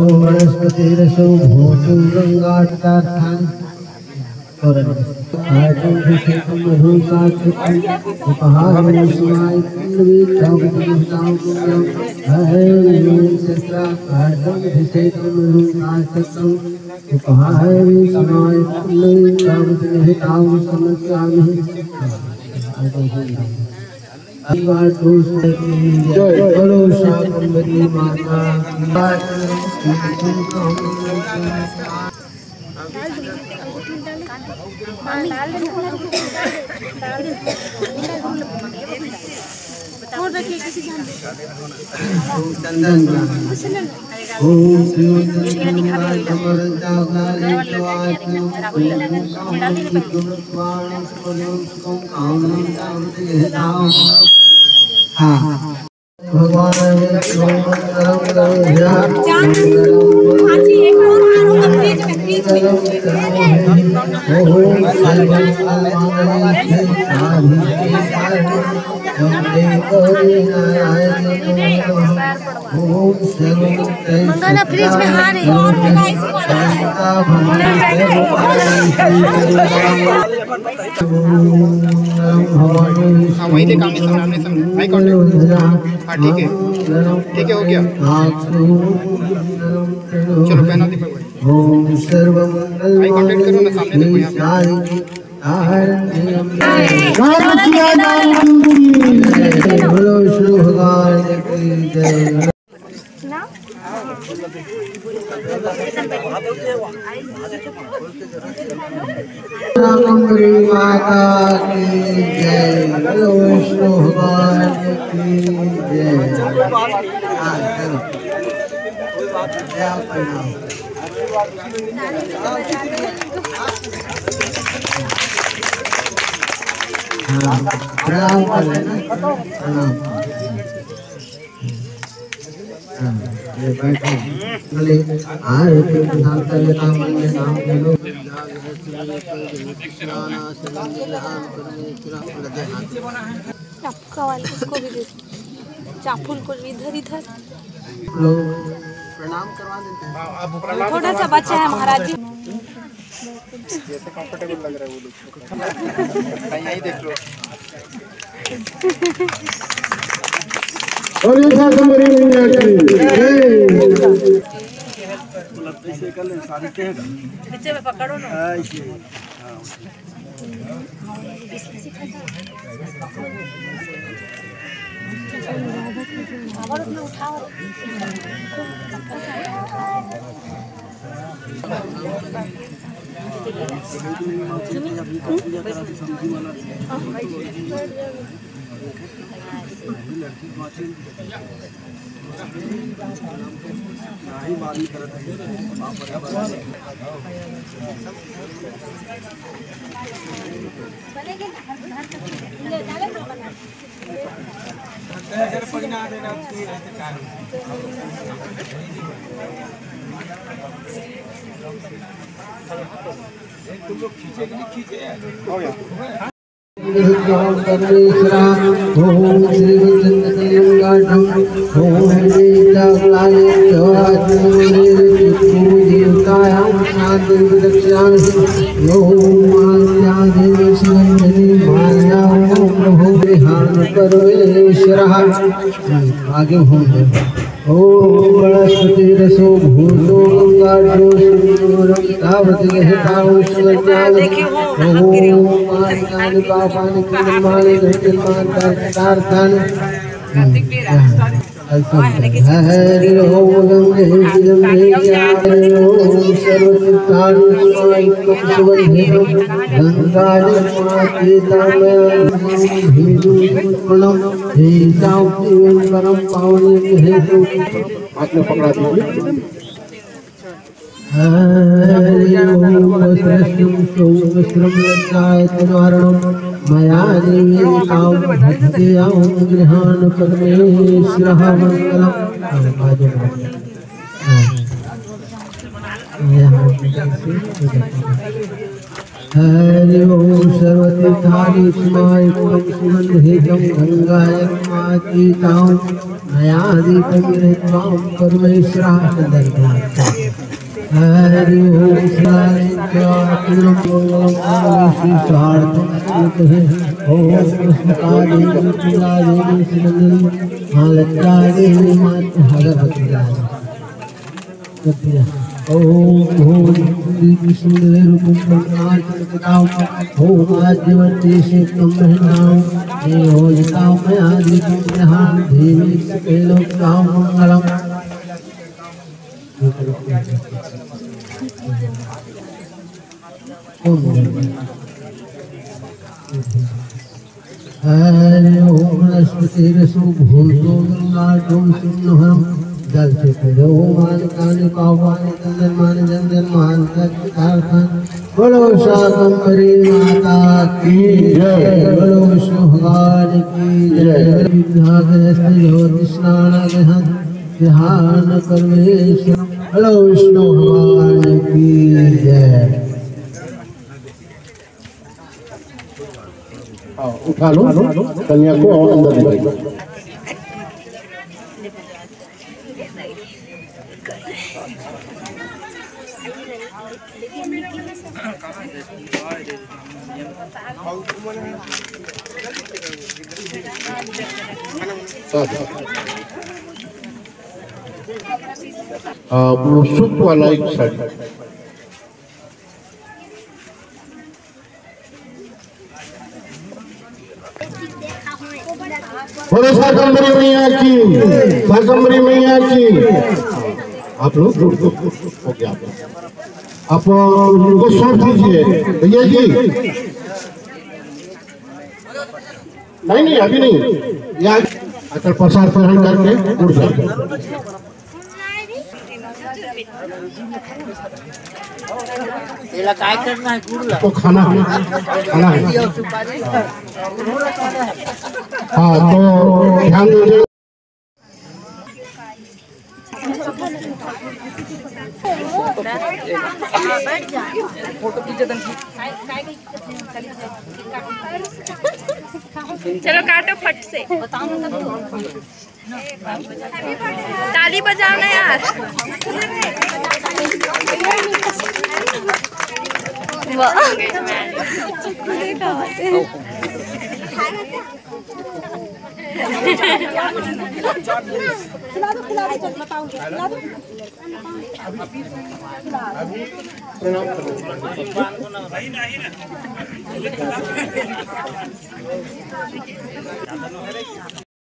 वनस्पतिरसो भूतो गंगाटार्थानि बोलो शाकंभरी माता मंगला फ्रिज में हारे हाँ वहीं देखा सामने आई कांटेक्ट। हाँ ठीक है हो गया। चलो पहना दीपक भाई आई कांटेक्ट करो ना, सामने देखो यहाँ बोलो श्री भगवान की जय। शाकंभरी माता की जय। बोलो विष्णु भगवान की जय। प्रणाम कर लेना, प्रणाम। ये बैठो बोले आरती नाम करे नाम में नाम लो चपका वाले इसको भी दे, चाफुल को इधर इधर लोग प्रणाम करवा देते हैं। थोड़ा सा बच्चा है महाराज जी, जैसे कंफर्टेबल लग रहा है वो लोग यहीं देख लो। और ये शाकंभरी मैया की जय। ऐसे कर ले सारी के नीचे में पकड़ो ना। ऐसे आवाज में उठाओ। तुम लोग खींचे कि नहीं खींचे हो गया। ओम श्री गंगाधम ओम देवतायां शांति दक्षिणां ओम मात्यादेवी शिवंजनी माया ओम प्रभु ध्यान परमेश्वरः। आगे होम ओम वनस्पतिरसो भूतो गंगाढ्यो सुन्दरं तावति हितां सुज्ञानं ओम मानि पापानि कुर्माणि धर्मार्थानि हरि ओम गंगे गंगे ओम सर्वतीर्थानि स्वामित्वं सुबन्धितं गंगाजल हिंदू प्रणम हे साउं परम पावनी हेतु हाथ में पकड़ा दीजिए। हरि ओम श्रेष्ठं सोमश्रम लज्जायतवारणं मया देवीतां भक्त्या गृहाण परमेश्वरः मंगलम्। हरि ओम सर्वतीर्थादिस्माय सुगंधितं गंगायमातीतां नयादीपं त्वां परमेश्वरः सदर्भात् हरि ओम ओम कृष्णकादेवी तुलादेवी सुनंदनी महालक्ष्मी माता भगवती ओम ओम आद्यवती शेखम महिनाम हे होलिकां मयादिकं जहां देवी सकलोकां मंगलम हरि ओम वनस्पतिरसो भूतो गंगाटो सिंहम जल से पड़ो मान कान पावान चंदन मान जंजन मान कारखान बोलो शाकंभरी माता की जय बोलो विष्णु भगवान की जय ज्योति स्नान ध्यान परमेश्वर बोलो विष्णु भगवान की जय। उठा लो कन्या को और अंदर ले जाइए। सूट वाला एक साड़ी बोलो शाकंभरी मैया की, शाकंभरी मैया की। आप लोग हो गया आप उनको सौंप दीजिए भैया जी। नहीं अभी नहीं, यहाँ आकर प्रसाद ग्रहण करके उड़ जाए। काय करना है गुड़ला तो खाना है हाँ तो ध्यान दीजिए। चलो काटो फट से। ताली बजाना यार।